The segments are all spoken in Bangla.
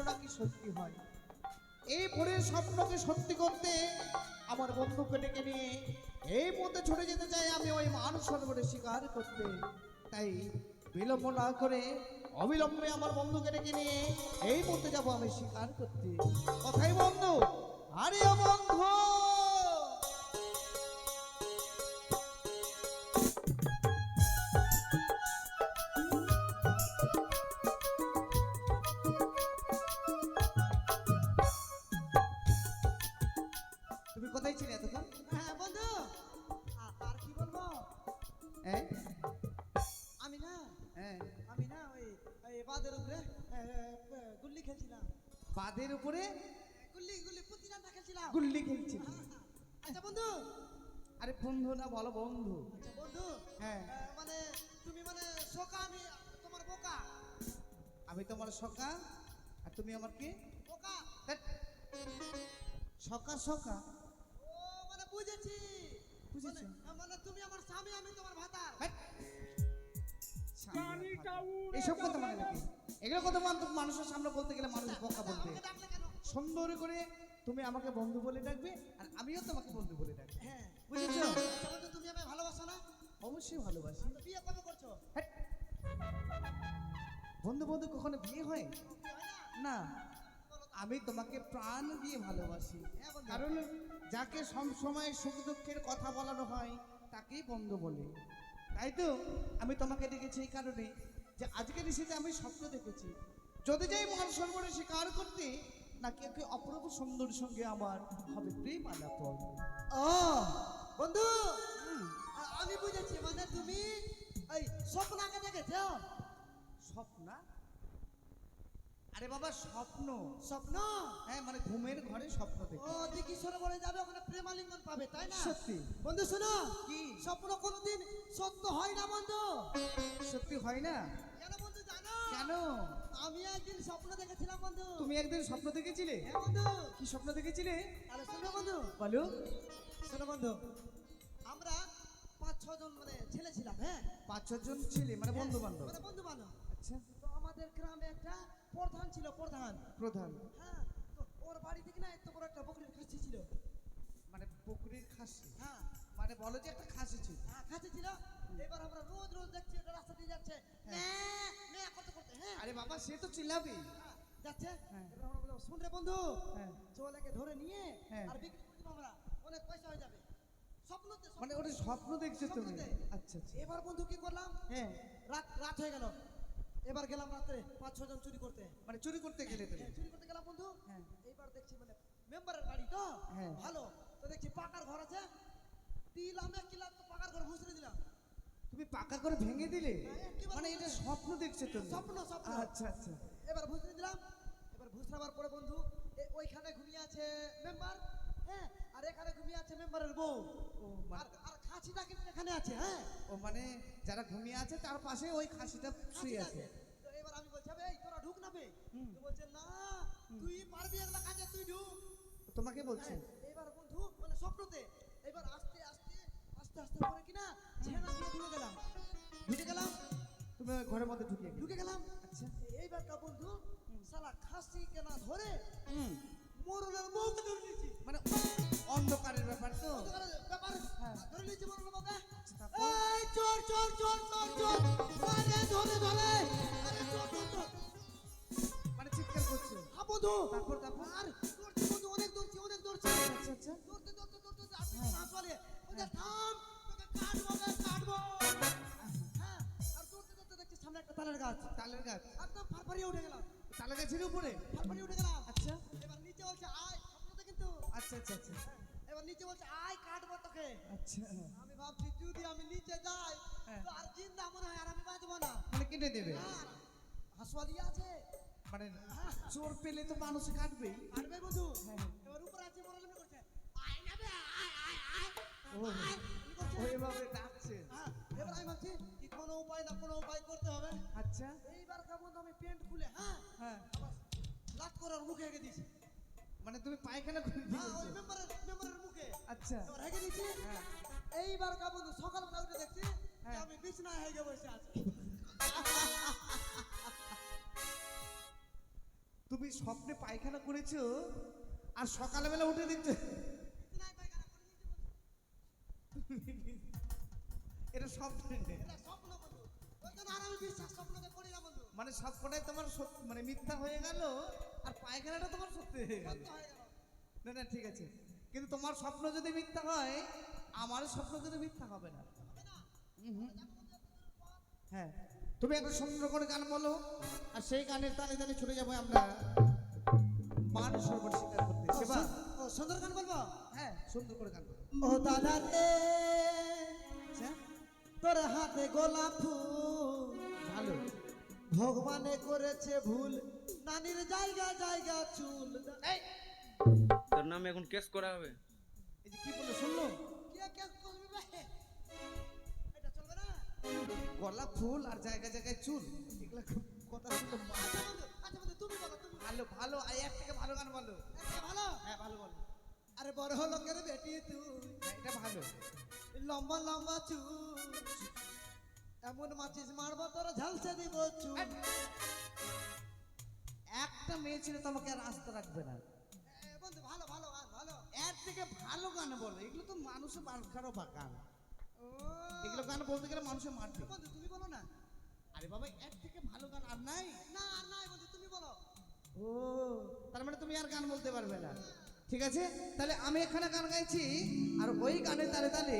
নাকি সত্যি হয়। এই ভোরের স্বপ্নকে সত্যি করতে আমার বন্ধুকে ডেকে নিয়ে এই মধ্যে ছুটে যেতে চাই আমি ওই মান সরোবরে শিকার করতে। তাই বিলম্ব না করে অবিলম্বে আমার বন্ধুকে ডেকে নিয়ে এই মধ্যে যাব আমি শিকার করতে। কথাই বন্ধু, আরে ও বন্ধু, তুমি কোথায় ছিলে এতক্ষণ? হ্যাঁ বন্ধু, আর কি বলবো, হ্যাঁ আমি না হ্যাঁ, আমি না ওই ওই বাঁধের উপরে গুল্লি খেলছিলাম। বাঁধের উপরে গুল্লি গুল্লি পুতিরানটা খেলছিলাম। গুল্লি খেলছিলে? আচ্ছা বন্ধু, আরে বন্ধু না, বলো বন্ধু। আচ্ছা বন্ধু, হ্যাঁ, মানে তুমি মানে সকা, আমি তোমার বোকা। আমি তোমার সখা আর তুমি আমার কি? বোকা। ধ্যাৎ, সখা সখা ও মানে বুঝেছি, বুঝেছো? মানে তুমি আমার স্বামী, আমি তোমার ভাতা। ধ্যাৎ, এইসব কথা মানে নাকি? এগুলো কথা মানুষের সামনে বলতে গেলে মানুষ বোকা বলবে। আমাকে ডাকলে কেন? সুন্দর করে তুমি আমাকে বন্ধু বলে ডাকবে আর আমিও তোমাকে বন্ধু বলে ডাকবো, হ্যাঁ বুঝেছো? আচ্ছা বন্ধু, তুমি আমায় ভালোবাসো না? অবশ্যই ভালোবাসি। তো বিয়ে কবে করছো? ধ্যাৎ, বন্ধু বন্ধু কখনো বিয়ে হয়? বিয়ে হয় না? না, বলো তো। আমি তোমাকে প্রাণ দিয়ে ভালোবাসি। হ্যাঁ বন্ধু। কারণ যাকে সব সময় সুখ দুঃখের কথা বলানো হয় তাকেই বন্ধু বলে। তাই তো আমি তোমাকে ডেকেছি এই কারণে যে আজকের এসেতে আমি স্বপ্ন দেখেছি, যদি যাই মান সরোবরে শিকার করতে, নাকি একে অপূর্ব সুন্দর সঙ্গে আমার হবে প্রেম আলাপন। ও বন্ধু, আমি বুঝেছি, মানে তুমি এই স্বপ্নকে দেখেছো? স্বপ্না? আরে বাবা, স্বপ্ন। স্বপ্ন? হ্যাঁ, মানে ঘুমের ঘরে স্বপ্ন ও দেখি। দিকি সরোবরে যাবে, ওখানে প্রেমালিঙ্গন পাবে, তাই না? সত্যি? বন্ধু শোনো, কি? স্বপ্ন কোনোদিন সত্য হয় না বন্ধু। সত্যি হয় না? কেন বন্ধু জানো? কেন? আমি একদিন স্বপ্ন দেখেছিলাম বন্ধু। তুমি একদিন স্বপ্ন দেখেছিলে? হ্যাঁ বন্ধু। কি স্বপ্ন দেখেছিলে? তাহলে শোনো বন্ধু, বলো। শোনো বন্ধু, আমরা 5-6 জন মানে ছেলে ছিলাম। হ্যাঁ, 5-6 জন ছিলে, মানে বন্ধু বান্ধব? মানে বন্ধু বান্ধব। আচ্ছা, তো আমাদের গ্রামে একটা প্রধান ছিল, প্রধান। প্রধান? হ্যাঁ, তো ওর বাড়ি থেকে না এত বড় একটা বকরির খাসি ছিল। মানে পুকুরের খাসি? হ্যাঁ মানে বলো যে একটা খাসি ছিল? হ্যাঁ, খাসি ছিল। এবার আমরা রোজ রোজ দেখছি ওটা রাস্তা দিয়ে যাচ্ছে, হ্যাঁ। ম্যা করতে করতে। হ্যাঁ আরে বাবা, সে তো চিল্লাবে। হ্যাঁ, যাচ্ছে। হ্যাঁ। এবার আমরা বললাম, শুন রে বন্ধু, হ্যাঁ, চোলাকে ধরে নিয়ে হ্যাঁ। আর বিক্রি করে দেবো আমরা, অনেক পয়সা হয়ে যাবে। স্বপ্নতে, মানে ওটা স্বপ্ন দেখছো তুমি? স্বপ্নতে। আচ্ছা আচ্ছা। এবার বন্ধু কি করলাম, হ্যাঁ, রাত রাত হয়ে গেল। এবার গেলাম রাত্রে 5-6 জন চুরি করতে। মানে চুরি করতে গেলে তুমি? চুরি করতে গেলাম বন্ধু। হ্যাঁ। এইবার দেখছি মানে মেম্বারের বাড়ি তো হ্যাঁ। ভালো, তো দেখছি পাকার ঘর আছে, দিলাম 1 কিলো, তো পাকার ঘর ভুসড়ে দিলাম। তুমি পাকা করে ভেঙে দিলে? হ্যাঁ, একেবারে মানে এটা স্বপ্ন দেখছো তুমি? স্বপ্ন, স্বপ্ন। আচ্ছা আচ্ছা। এবার ভুসড়ে দিলাম। এবার ভুসড়াবার পরে বন্ধু, ওইখানে ঘুমিয়ে আছে মেম্বার, হ্যাঁ, আর এখানে ঘুমিয়ে আছে মেম্বারের বউ। ও মানে, আর আর খাসিটা কিন্তু এখানে আছে। হ্যাঁ, ও মানে যারা ঘুমিয়ে আছে তার পাশে ওই খাসিটা শুয়ে খাসিটা আছে। তো এবার আমি বলছি, এই তোরা ঢুক না বে। হুম। তো বলছে না, তুই পারবি এগুলা কাজে, তুই ঢুক। তোমাকে বলছে? হ্যাঁ, এবার বন্ধু মানে স্বপ্নতে এবার আস্তে আস্তে আস্তে আস্তে করে কিনা ছেনা দিয়ে ঢুকে গেলাম। তুমি ওই ঘরের মধ্যে ঢুকিয়ে গেলে? ঢুকে গেলাম। আচ্ছা। এইবার কা বন্ধু, শালা খাসি কেনা ধরে হুম, মরণের মুখ ধরে নিয়েছি। মানে অন্ধকারের ব্যাপার তো। অন্ধকারের ব্যাপার, হ্যাঁ। ধরে নিয়েছি মরণের মুখে। তারপর? এই চোর চোর চোর চোর চোর, আরে ধরে ধরে, আরে চোর চোর চোর। মানে চিৎকার করছে? হ্যাঁ বন্ধু। তারপর তারপর? আর দৌড়ছি বন্ধু, অনেক দৌড়ছি, অনেক দৌড়ছি। আচ্ছা আচ্ছা। দৌড়তে দৌড়তে দৌড়তে দৌড়তে আসতে না চলে। বলছে থাম, তোকে কাটবো বে, কাটবো। হ্যাঁ, আর দৌড়তে দৌড়তে দেখছি সামনে একটা তালের গাছ। তালের গাছ? একদম ফারফারিয়ে উঠে গেলাম, তালের গাছের উপরে? ফারফারিয়ে উঠে গেলাম। আচ্ছা এবার নিচে বলছে আয়, স্বপ্নতে কিন্তু। আচ্ছা আচ্ছা আচ্ছা এবার নিচে বলছে আয়, কাটবো তোকে। আচ্ছা। আমি ভাবছি যদি আমি নিচে যাই হ্যাঁ। তো আর জিন্দা মনে হয়, আর আমি বাঁচবো না। মানে কেটে দেবে? আর হাসওয়ালি আছে, মানে চোর পেলে তো মানুষ কাটবেই। কাটবে বন্ধু। হ্যাঁ। এবার উপরে আছে, মরালেমি করছে, আয় না বে, আয় আয় আয় ও, আয়, এমনি করছে। ওইভাবে ডাকছে? হ্যাঁ, এবার আমি ভাবছি কি কোনো উপায় না কোনো উপায় করতে হবে। আচ্ছা। এইবার কা বন্ধু আমি প্যান্ট খুলে, হ্যাঁ, হ্যাঁ, আবার লাত করে ওর মুখে হেগে দিয়েছি। মানে তুমি পায়খানা করে হ্যাঁ, ওই দিয়েছো? মেম্বারের মুখে আচ্ছা। এবার হেগে দিয়েছি। হ্যাঁ। এইবার কা বন্ধু সকালবেলা উঠে দেখছি যে হ্যাঁ। আমি বিছনায় হেগে বসে আছি। তুমি স্বপ্নে পায়খানা করেছো আর সকালবেলা উঠে দিচ্ছ নাই পায়খানা করে দিয়েছি বন্ধু। এটা স্বপ্নে এটা স্বপ্ন বন্ধু, ওই জন্য আর আমি বিশ্বাস স্বপ্নকে করি না বন্ধু। মানে সবকটাই তোমার মানে মিথ্যা হয়ে গেল আর পায়খানাটা তোমার সত্যি হয়ে গেল। সত্য হয়ে গেল। না না ঠিক আছে, কিন্তু তোমার স্বপ্ন যদি মিথ্যা হয় আমার স্বপ্ন কিন্তু মিথ্যা হবে না। হ্যাঁ, তুমি একটা সুন্দর করে গান বলো আর সেই গানের তালে তালে ছুটে যাবো আমরা মান সরোবর শিকার করতে। সেবা ও সুন্দর গান বলবো। হ্যাঁ, সুন্দর করে গান বলো। ও দাদা রে, আচ্ছা, তোর হাতে গোলাপ ফুল, ভালো। ভগবানে করেছে ভুল, নানির জায়গা জায়গা চুল। এই তোর নামে এখন কেস করা হবে। এই যে কি বললো শুনলো? কে কে করবি বে? এটা চলবে না। গলা ফুল আর জায়গায় জায়গায় চুল, এগুলা খুব কথা শুনলো আচ্ছা বন্ধু তুমি বলো, তুমি ভালো ভালো। আর এর থেকে ভালো গান বলো। একটা ভালো। হ্যাঁ ভালো বলো। আরে বড় লোকের বেটি তুই, হ্যাঁ, এটা ভালো। লম্বা লম্বা চুল, এমন মাছিস মারবো তোর ঝালসে দিব চুল। একটা মেয়ে ছিল তোমাকে আর আস্তে রাখবে না। বন্ধু ভালো ভালো গান ভালো। এর থেকে ভালো গান বলো, এগুলো তো মানুষের মার্কারও গান। ও এগুলো গান বলতে গেলে মানুষের মারবে। বন্ধু তুমি বলো না। আরে বাবা, এর থেকে ভালো গান আর নাই। না আর নাই বন্ধু, তুমি বলো। ও, তার মানে তুমি আর গান বলতে পারবে না। ঠিক আছে, তাহলে আমি এখানে গান গাইছি আর ওই গানে তালে তালে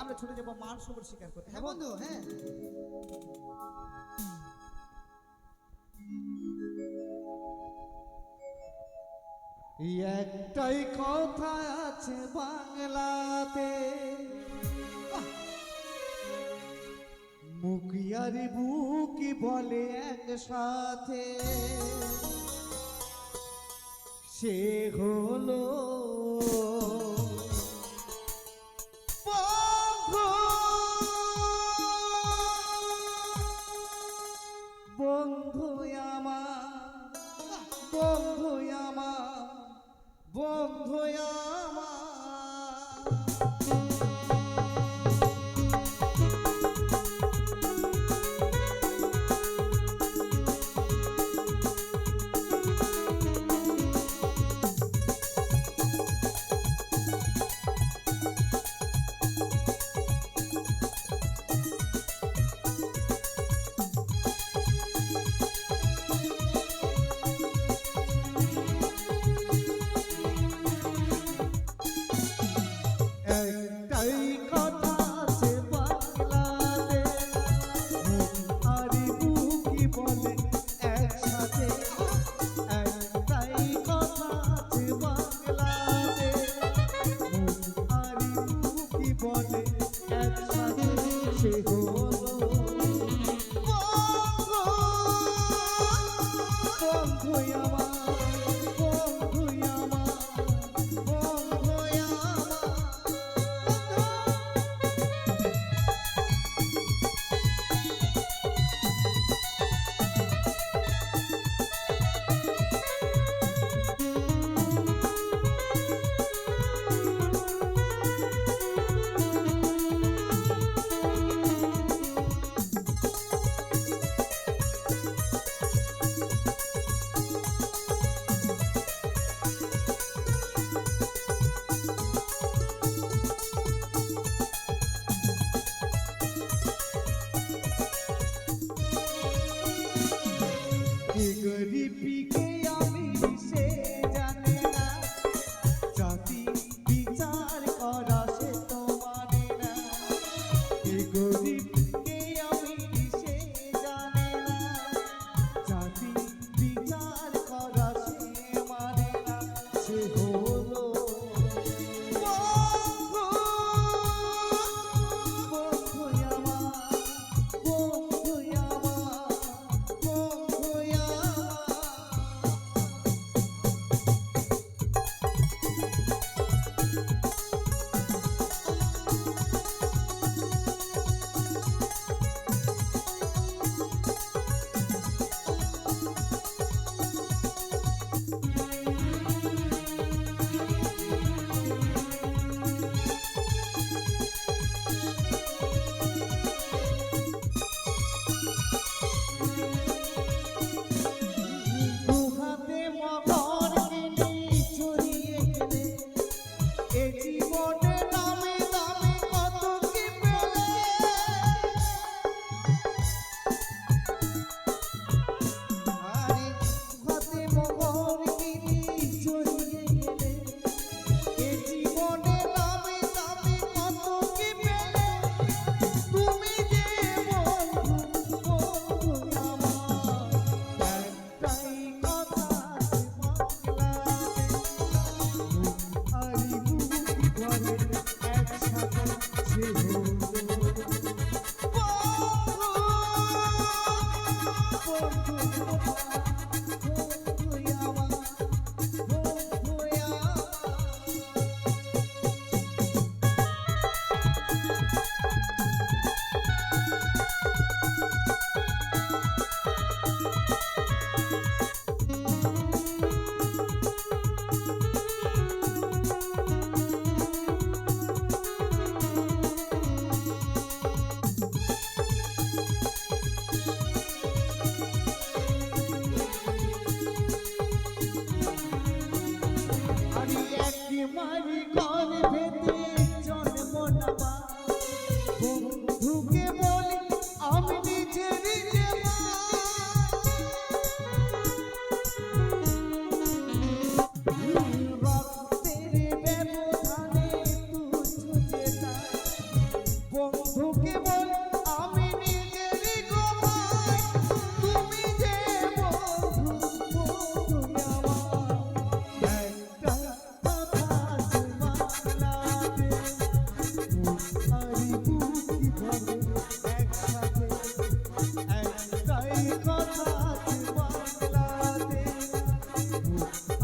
আমরা ছুটে যাবো মান সরোবর শিকার করতে। হ্যাঁ বন্ধু হ্যাঁ। একটাই কথা আছে বাংলাতে, মুখিয়ারি বুকি বলে একসাথে, সে হলো বন্ধু। বন্ধু আমার, বন্ধু আমার, বন্ধু আমার। একটাই কথা আছে বাংলাতে, মুখারি বুকি বলে একসাথে। একটাই কথা আছে বাংলাতে, মুখারি বুকি বলে একসাথে, সে হলো বন্ধু। বন্ধু আমার, বন্ধু আমার, বন্ধু আমার।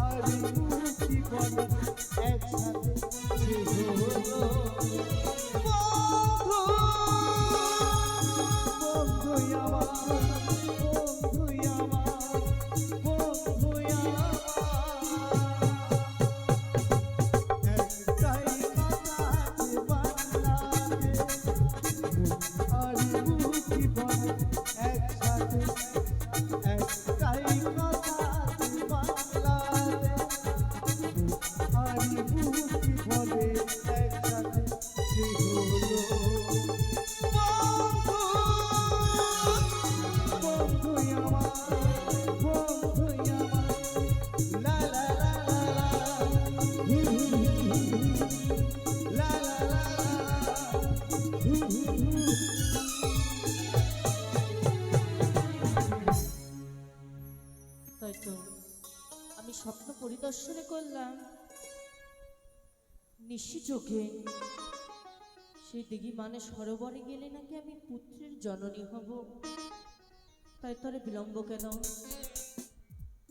আর মুক্তি বলে একসাথে সে হলো বন্ধু বন্ধু আমার বন্ধু আমার বন্ধু আমার একটাই কথা আছে বাংলাদেশ আর মুক্তি বলে একসাথে একটাই কথা আছে বাংলাদেশ আর মুক্তি বলে একসাথে সে হলো বন্ধু আমার বন্ধু আমার লা লা লা লা লা লা লা তাই তো আমি স্বপ্ন পরিদর্শনে করলাম নিশি চোখে সেই দিঘি মানে সরোবরে গেলে নাকি আমি পুত্রের জননী হব। তাই তো আর বিলম্ব কেন,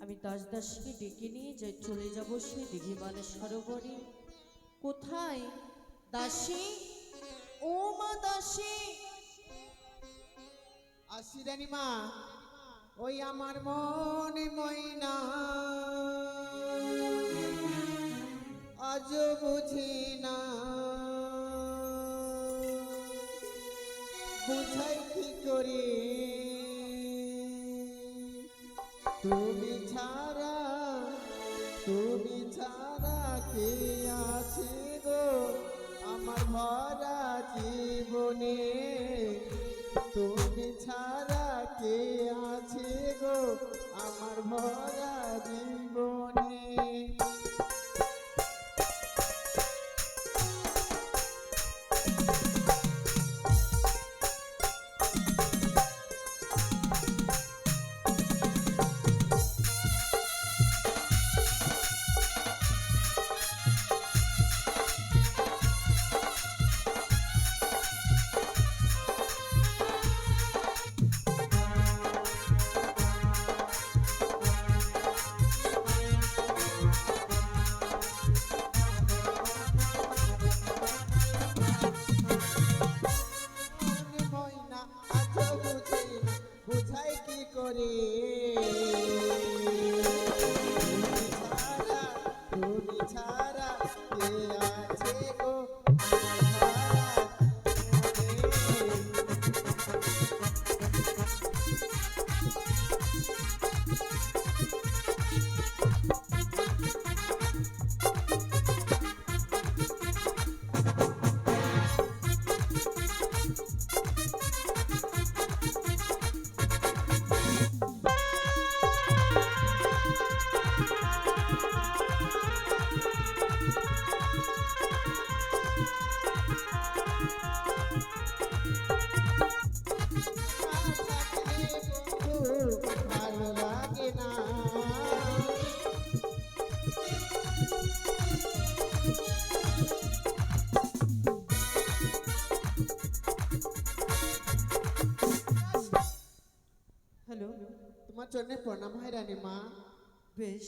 আমি দাস দাসীকে ডেকে নিয়ে যাই, চলে যাব সেই দিঘি মানে সরোবরে। কোথায় দাসী, ও মা দাসী? আসি রানীমা, ওই আমার মনে ময়না আজ বুঝি না, বুঝাই কি করে তুমি ছাড়া কে আছে গো আমার ভরা জীবনে, তুমি ছাড়া কে আছে গো আমার ভরা জীবনে। বুঝাই কি করে তুমি ছাড়া কে আছে গো ভালো লাগে না। হ্যালো, তোমার জন্য প্রণাম হয় রানীমা। বেশ,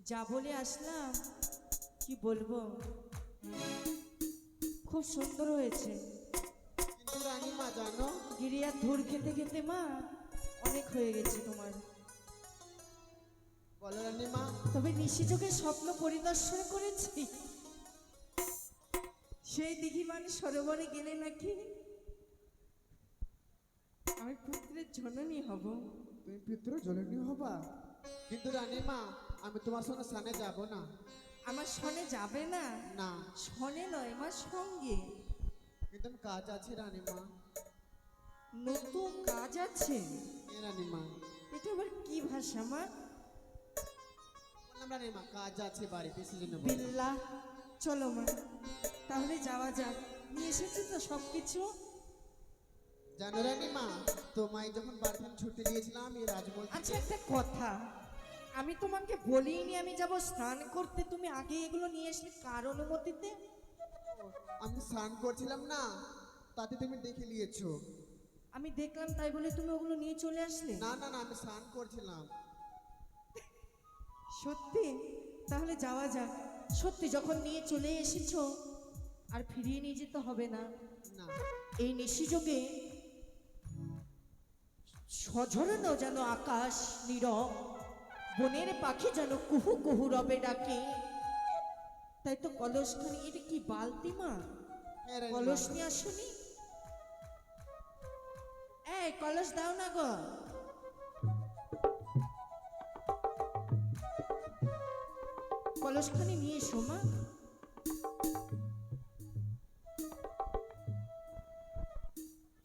যা বলে আসলাম কি বলবো, খুব সুন্দর হয়েছে। কিন্তু রানীমা জানো, গিরিয়ার ধুর খেতে খেতে মা অনেক হয়ে গেছে তোমার। বলো রানীমা। তবে নিশি চোখে স্বপ্ন পরিদর্শন করেছি, সেই দিঘি মানে সরোবরে গেলে নাকি আমি পুত্রের জননী হব। তুমি পিতৃ জননী হবা? কিন্তু রানীমা আমি তোমার সঙ্গে সানে যাব না। আমার সনে যাবে না? না, সনে নয় মা, সঙ্গে। কিন্তু কাজ আছে রানীমা। নতুন কাজ আছে? এ রানীমা, এটা আবার কি ভাষা মা? বললাম রানীমা কাজ আছে বাড়িতে, সেজন্য বললাম। বিল্লা, চলো মা তাহলে যাওয়া যাক। নিয়ে এসেছি তো সব কিছু। জানো রানীমা, তোমায় যখন বাড়িতে ছুটি দিয়েছিলাম এই রাজমহল থেকে- আচ্ছা একটা কথা, আমি তোমাকে বলিনি আমি যাব স্নান করতে, তুমি আগে এগুলো নিয়ে আসলে কার অনুমতিতে? আমি স্নান করছিলাম না, তাতে তুমি দেখে নিয়েছো। আমি দেখলাম তাই বলে তুমি ওগুলো নিয়ে চলে আসলে? না না না, আমি স্নান করছিলাম। সত্যি? তাহলে যাওয়া যাক। সত্যি যখন নিয়ে চলে এসেছো আর ফিরিয়ে নিয়ে যেতে হবে না। না এই নিশিযোগে সঝরানো যেন আকাশ নীরব, বনের পাখি যেন কুহু কুহু রবে ডাকে। তাই তো কলসখানি, এটা কি বালতি মা? হ্যাঁ রে, কলস নিয়ে আসুনি? এই কলস দাও না গো। কলসখানি নিয়ে এসো মা।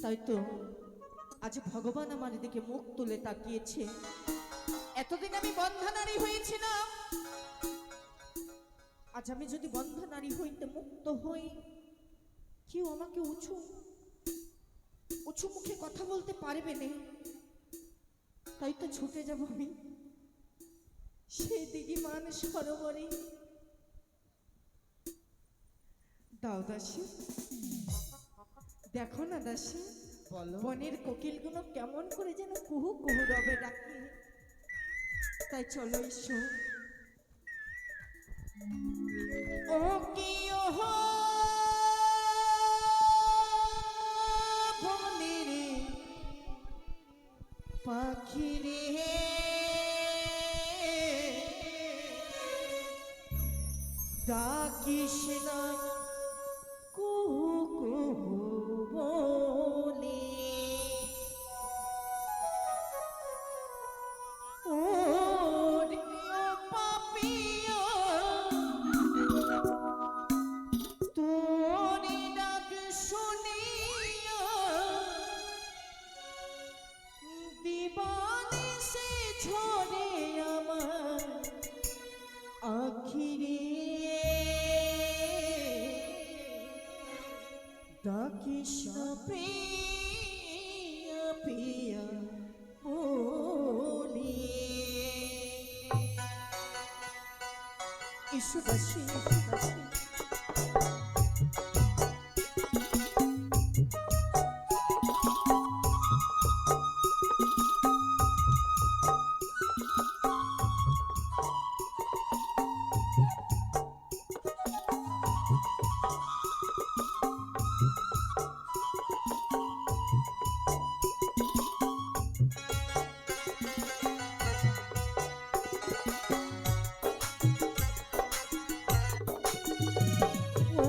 তাই তো আজ ভগবান আমার দিকে মুখ তুলে তাকিয়েছে। এতদিন আমি বন্ধা নারী হয়েছিলাম, আজ আমি যদি বন্ধা নারী হইতে মুক্ত হই, কেউ আমাকে উঁচু উঁচু মুখে কথা বলতে পারবে না। তাই তো ছুটে যাব আমি সেই দিঘিমান সরোবরে। দাও দাসী, দেখো না দাসী, বলো বনের কোকিলগুলো কেমন করে যেন কুহু কুহু রবে ডাকে। তাই চলো এসো। ও কি ওহো বনের পাখি রে, ডাকিস না কুহু কুহু বলে। ও রে পাপিয়া, তোর ডাক শুনিয়া দিবানিশে ঝরে আমার আখিরে। ডাকিস না প্রিয়া প্রিয়া বলে। ইসু দাসী, ইসু দাসী। ও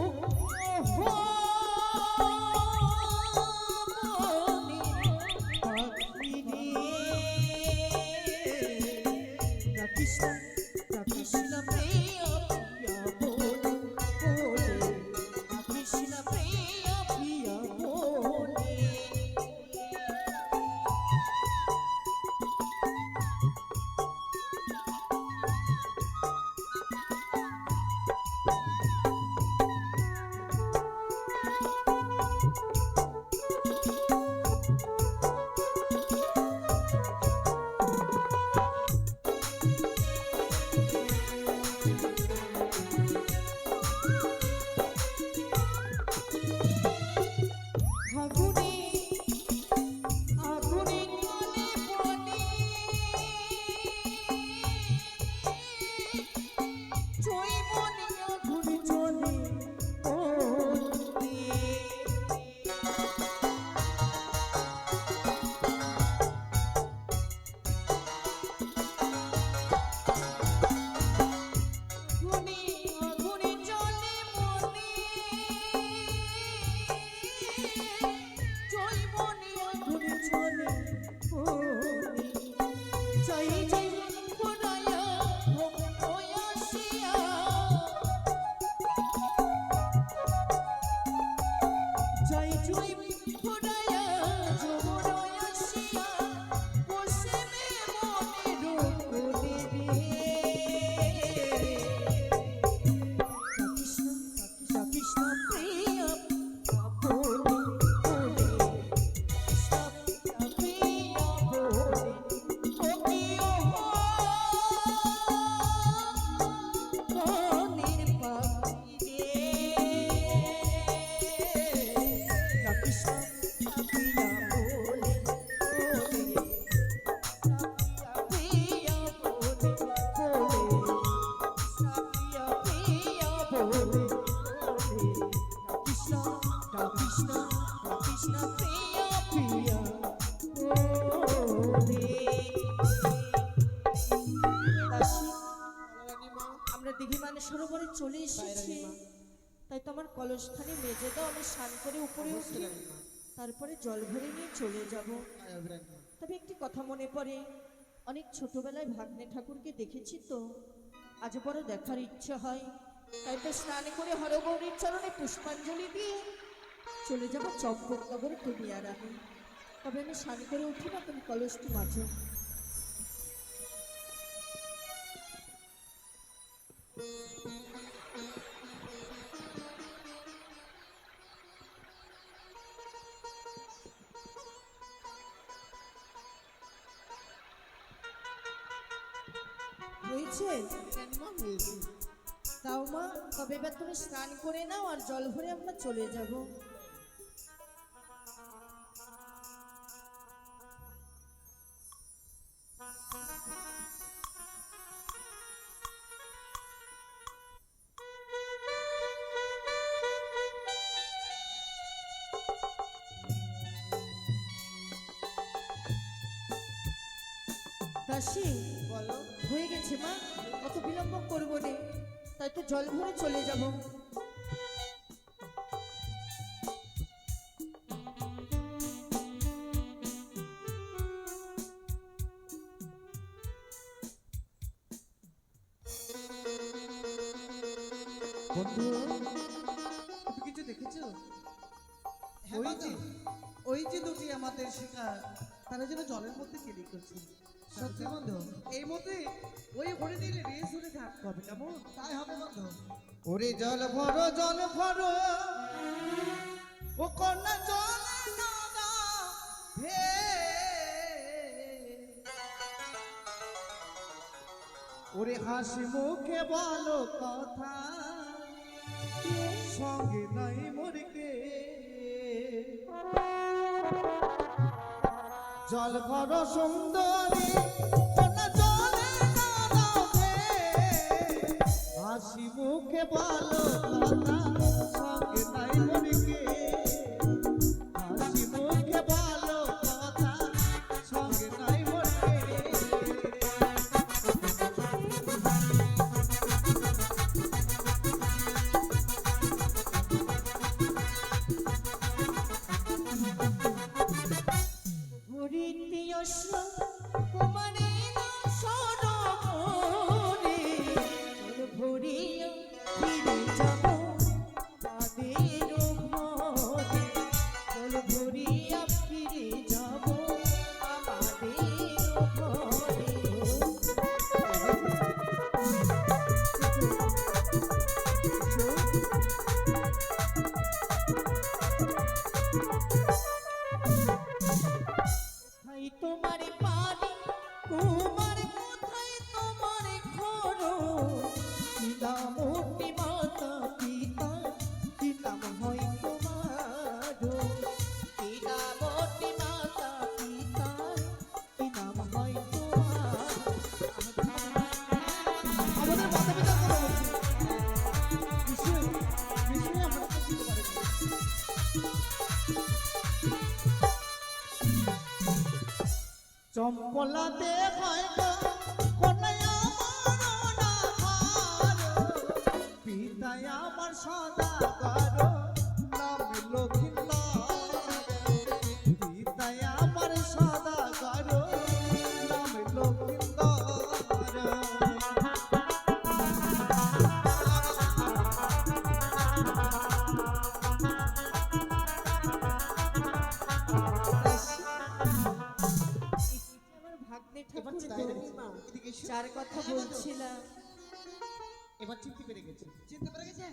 দিঘি মানে সরোবরে চলে এসেছি, তাই তো আমার কলসখানি মেজে দাও, আমি স্নান করে উপরে উঠি, তারপরে জল ভরে নিয়ে চলে যাব। তবে একটি কথা মনে পড়ে, অনেক ছোটবেলায় ভাগ্নে ঠাকুরকে দেখেছি তো, আজ বড় দেখার ইচ্ছে হয়, তাই তো স্নান করে হরগৌরীর চরণে পুষ্পাঞ্জলি দিয়ে চলে যাব চম্পকনগরে তুমি আর আমি। তবে আমি স্নান করে উঠি না, তুমি কলসটি মাঝো। হয়েছে তাও মা, তবে এবার তুমি স্নান করে নাও আর জল ভরে আমরা চলে যাব। দাসী বলো। হয়ে গেছে মা, অত বিলম্ব করবো না, তাই তো জল ভরে চলে যাব। বন্ধু, তুমি কিছু দেখেছো? হ্যাঁ, ওই বাবা। যে ওই যে দুটি আমাদের শিকার, তারা যেন জলের মধ্যে কেলি করছে। সত্যি বন্ধু, এই মধ্যে ওই হরিণের রেস ধরে থাকতে হবে, কেমন? তাই হবে বন্ধু। ওরে জল ভরো ও কন্যা জল না হে, ওরে হাসি মুখে বলো কথা, সঙ্গে নাই মরকে। জল ভর সুন্দরী কন্যা জলে নামে, হাসি মুখে বলো কথা, সঙ্গে নাই মরকে। হাসি মুখে বলো কথা, সঙ্গে নাই মরকে। হরিপ্রিয়স্য কুমারের সরোবরে জল ভরিয়া ফিরে যাব তাদের ঘরে, জল ভরিয়া ফিরে যাব আমাদের ঘরে। কোথায় তোমার পানি, তোমার কোথায় তোমার ঘর, কি নাম অতি মাতা পিতা, কি নাম হয় তোমার, কি নাম অতি মাতা পিতা, কি নাম হয় তোমার। আমাদের মাথা পিতা কথা বলছি। নিশ্চয়ই আমরা তো চিনতে পারিনি। চম্পলাতে হয়তো কন্যাই আমার না ভালো, পিতাই আমার সদাগর, নাম লক্ষ্মীন্দর। পিতাই আমার সদাগর, নাম লক্ষ্মীন্দর। আমার ভাগ্নে এবার ঠাকুর চিনতে তো, পেরেছি। এদিকে এসো। যার কথা বলছিলাম। এবার চিনতে পেরে গেছে। চিনতে পেরে গেছে?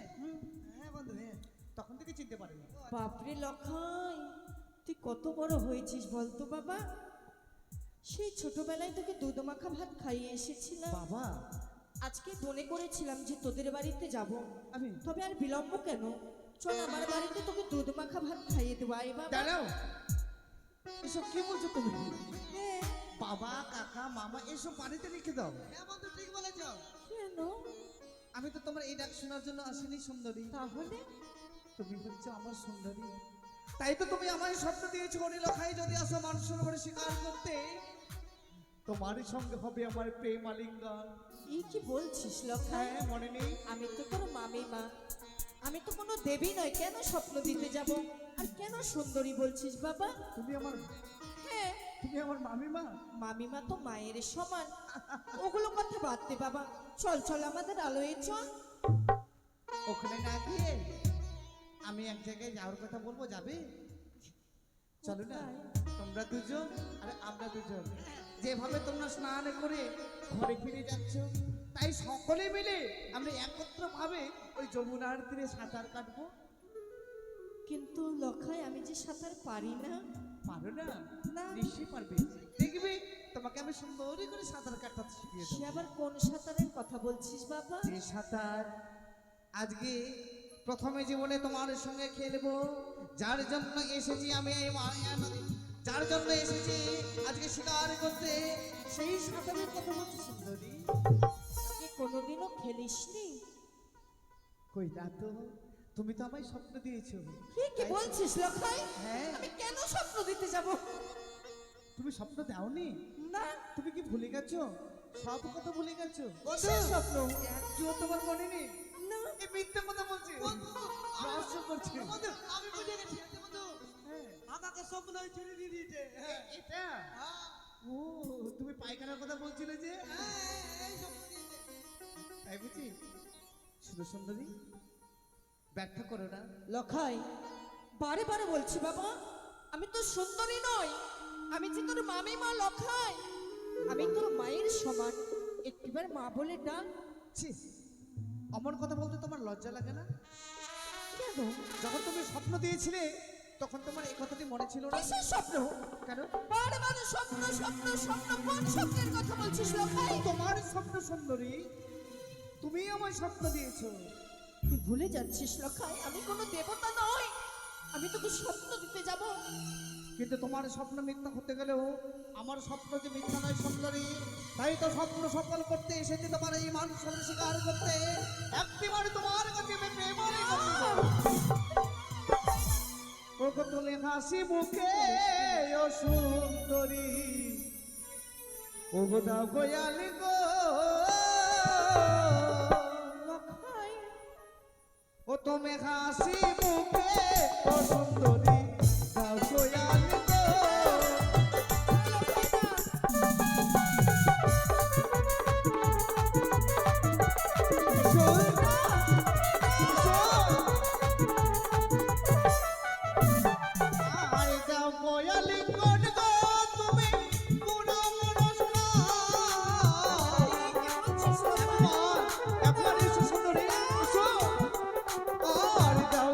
হ্যাঁ বন্ধু, হ্যাঁ। তখন থেকে চিনতে পারিনি। বাপরে লখাই, তুই কত বড় হয়েছিস বলতো বাবা। সেই ছোটবেলায় তোকে দুধ মাখা ভাত খাইয়ে এসেছিলাম, বাবা, আজকে মনে করেছিলাম যে তোদের বাড়িতে যাব, আমি তবে আর বিলম্ব কেন, চল আমার বাড়িতে তোকে দুধ মাখা ভাত খাইয়ে দেবো। আয় বাবা। দাঁড়াও, এসব কি বলছো তুমি? হ্যাঁ, বাবা, কাকা, মামা এসব বাড়িতে রেখে দাও। হ্যাঁ বন্ধু, ঠিক বলেছ। কেন? আমি তো তোমার এই ডাক শোনার জন্য আসিনি সুন্দরী, তাহলে তুমি হচ্ছে আমার সুন্দরী। তাই তো তুমি আমায় স্বপ্ন দিয়েছো, অনি লখাই যদি আসো মানুষের উপরে শিকার করতে, তোমারই সঙ্গে হবে আমার প্রেম আলিঙ্গন। এই কি বলছিস লক্ষাই? হ্যাঁ মনে নেই? আমি তো তোর মামিমা, আমি তো কোনো দেবী নয়, কেন স্বপ্ন দিতে যাব? আর কেন সুন্দরী বলছিস বাবা? তুমি আমার হ্যাঁ, মামিমা? মামিমা তো মায়ের সমান। ওগুলো কথা বাদ দে বাবা, চল চল আমাদের আলোয় চল। ওখানে না গিয়ে আমি এক জায়গায় যাওয়ার কথা বলবো, যাবে? চলো না, তোমরা দুজন আর আমরা দুজন যেভাবে তোমরা স্নান করে ঘরে ফিরে যাচ্ছ, তাই সকলে মিলে আমরা একত্র ভাবে ওই যমুনার তীরে সাঁতার কাটবো। কিন্তু লক্ষাই, আমি যে সাঁতার পারি না। পারো না? না। নিশ্চয়ই পারবে, দেখবে তোমাকে আমি সুন্দরই করে সাঁতার কাটতে শিখিয়ে সে দেবো। আবার কোন সাঁতারের কথা বলছিস বাবা? যে সাঁতার আজকে প্রথমে জীবনে তোমার সঙ্গে খেলবো, যার জন্য এসেছি আমি এই মায়া নদী, যার জন্য এসেছি আজকে শিকার করতে, সেই সাঁতারের কথা বলছি সুন্দরী। তুই কোনোদিনও খেলিসনি? কই না তো, তুমি তো আমায় স্বপ্ন দিয়েছো। কি বলছিস লক্ষাই? হ্যাঁ, আমি কেন স্বপ্ন দিতে যাব? তুমি স্বপ্ন দাওনি? না। তুমি কি ভুলে গেছো? সব কথা ভুলে গেছো? কিসের স্বপ্ন? একটুও তোমার মনে নেই? না। এই মিথ্যে কথা বলছি, বন্ধু, রহস্য করছি। বন্ধু, আমি বুঝে গেছি বন্ধু, হ্যাঁ, আমাকে স্বপ্ন ছেড়ে দিয়ে দিয়েছে। হ্যাঁ, এটা ও, তুমি পায়খানার কথা বলছিলে যে, এই স্বপ্ন দিয়েছে। তাই বুঝি? শুধু সুন্দরী, ব্যর্থ করো না। লক্ষাই, বারে বারে বলছি বাবা, আমি তো সুন্দরী নই, আমি যে তোর মামিমা লক্ষাই। আমি তোর মায়ের সমান, একটিবার মা বলে ডাক। ছি, অমন কথা বলতে তোমার লজ্জা লাগে না? কেন? যখন তুমি স্বপ্ন দিয়েছিলে তখন তোমার এই কথাটি মনে ছিল না? কিসের স্বপ্ন? কেন? বারে বারে স্বপ্ন স্বপ্ন স্বপ্ন, কোন স্বপ্নের কথা বলছিস লক্ষাই? তোমার স্বপ্ন সুন্দরী, তুমি আমায় স্বপ্ন দিয়েছো। তুই ভুলে যাচ্ছিস লক্ষাই, আমি কোনো দেবতা নই, আমি তোকে স্বপ্ন দিতে যাব। কিন্তু তোমার স্বপ্ন মিথ্যা হতে গেলেও আমার স্বপ্ন যে মিথ্যা নয় সুন্দরী, তাই তো স্বপ্ন সফল করতে এসেছি তোমার এই মানুষের স্বীকার করতে। একটিবার তোমার কাছে আমি প্রেমরে ওগো তুমি হাসি মুখে ও সুন্দরী, ওগো দাও গোয়ালি গো, লক্ষাই, ও তুমি হাসি মুখে ও সুন্দরী, দাও গোয়ালি গো। আয় দাও গোয়ালি কোন গো, তুমি পুরো একবার এসো সুন্দরী, এসো। আর দাও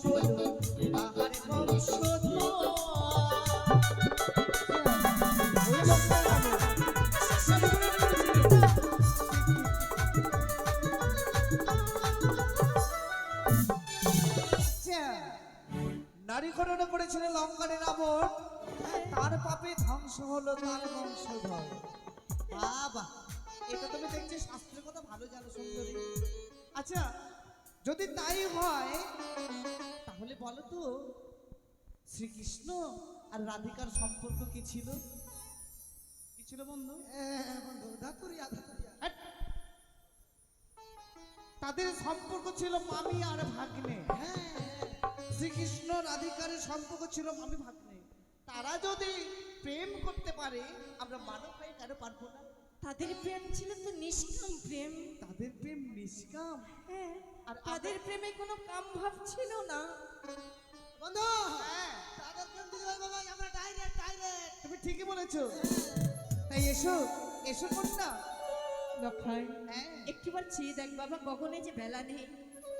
হলো তাহার বংশধর। ওই লোকটার নামে। আচ্ছা, নারী খনন করেছিল লঙ্কারে রাবণ, তার পাপে ধ্বংস হলো তার বংশধর। বাবা, এটা তুমি দেখছি শাস্ত্রের কথা ভালো জানো সুন্দরী। আচ্ছা, যদি তাই হয় তাহলে বলো তো শ্রীকৃষ্ণ আর রাধিকার সম্পর্ক কি ছিল? কি ছিল বন্ধু? বন্ধু ধাতুরিয়া ধাতুরিয়া হ্যাট! তাদের সম্পর্ক ছিল মামি আর ভাগ্নে। শ্রীকৃষ্ণ রাধিকার সম্পর্ক ছিল মামি ভাগ্নে। তারা যদি প্রেম করতে পারে, আমরা মানব হয়ে কেন পারবো না? তাদের প্রেম ছিল তো নিষ্কাম প্রেম। তাদের প্রেম নিষ্কাম। হ্যাঁ, আর আর তাদের প্রেমে কোনো কাম ভাব ছিল না। বন্ধু হ্যাঁ, তাদের প্রেম দিদি ভাই বাবা আমরা ডাইরেক্ট ডাইরেক্ট তুমি ঠিকই বলেছো। তাই এসো, এসো কন্যা। লক্ষাই, হ্যাঁ। একটিবার চেয়ে দেখ বাবা, গগনে যে বেলা নেই,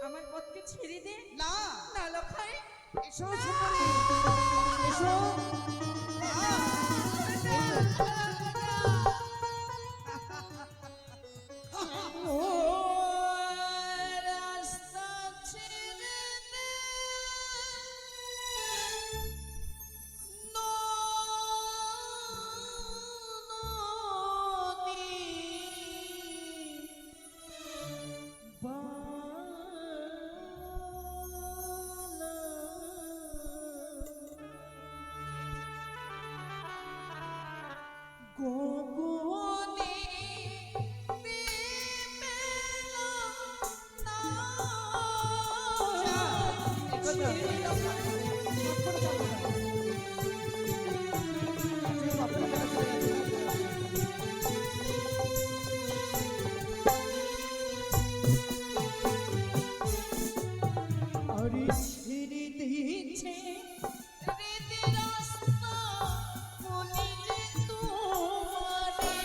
আমার পথকে ছেড়ে দে। না, না লক্ষাই, এসো সুন্দরী, এসো। ও রাস্তা ছেড়ে দে, গগনে মেলা না। আরে ছেড়ে দিয়েছে হৃদয় রাস্তা, বলি যে তোমারে।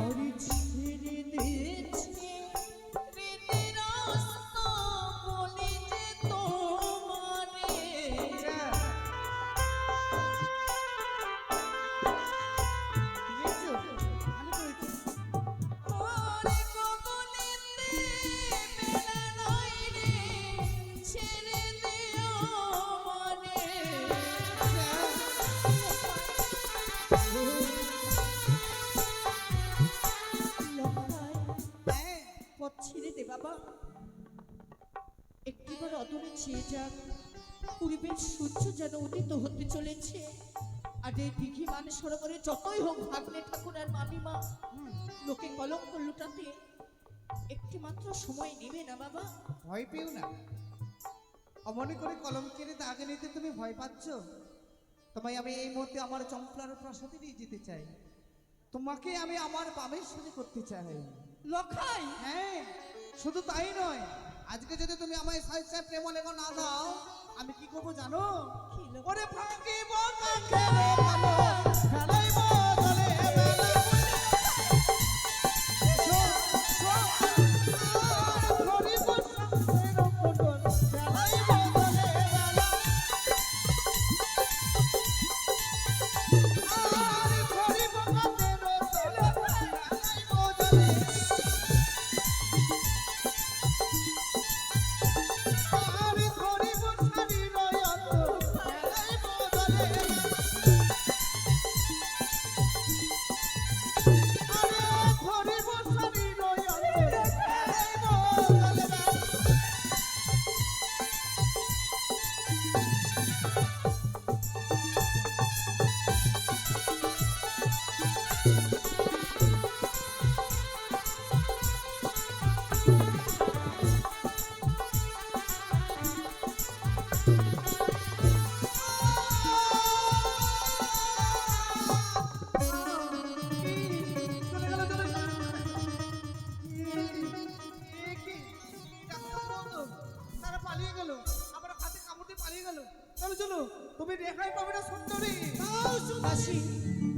আরে ছেড়ে দিয়েছে হৃদয় রাস্তা, বলি যে তোমারে। দেখছো? ভালো করেছো। ওরে গগনেতে বেলা নাই রে, ছেড়ে দিও আমারে। লক্ষাই, হ্যাঁ, পথ ছেড়ে দে বাবা, একটিবার অদূরে চেয়ে যাক। পূর্বের সূর্য যেন উদিত হতে চলেছে, আর এই দিঘি মানে সরোবরে যতই হোক ভাগ্নে ঠাকুর আর মামিমা লোকে কলঙ্ক লুটাতে একটি মাত্র সময় নেবে না বাবা। ভয় পেও না। অমনে করে কলঙ্কের দাগে নিতে তুমি ভয় পাচ্ছ? তোমায় আমি এই মুহূর্তে আমার চম্পলার প্রাসাদে নিয়ে যেতে চাই। তোমাকে আমি আমার বামের সাথে করতে চাই। লক্ষাই, হ্যাঁ, শুধু তাই নয়, আজকে যদি তুমি আমায় সাইসা প্রেম লেখো না দাও, আমি কি করবো জানো? কি লোক? ওরে ভাঙিব কাঠের ভালো, ফেলাইব জলে বেলা। শো, শো, আর ধরিব সাপের কোটর, ফেলাইব জলে বেলা। আর ধরিব কাঠের ভালো, ফেলাইব জলে। আর ধরিব শাড়ির অন্তর, ফেলাইব জলে। আরে ধরিব শাড়ির অন্তর, ফেলাইব জলে। চলে গেল, চলে গেল। এ কি? ডাক্তার বন্ধু, তারা পালিয়ে গেল, আমার হাতে কামড় দিয়ে পালিয়ে গেল। চলো চলো, তুমি রেহাই পাবে না সুন্দরী। দাসী,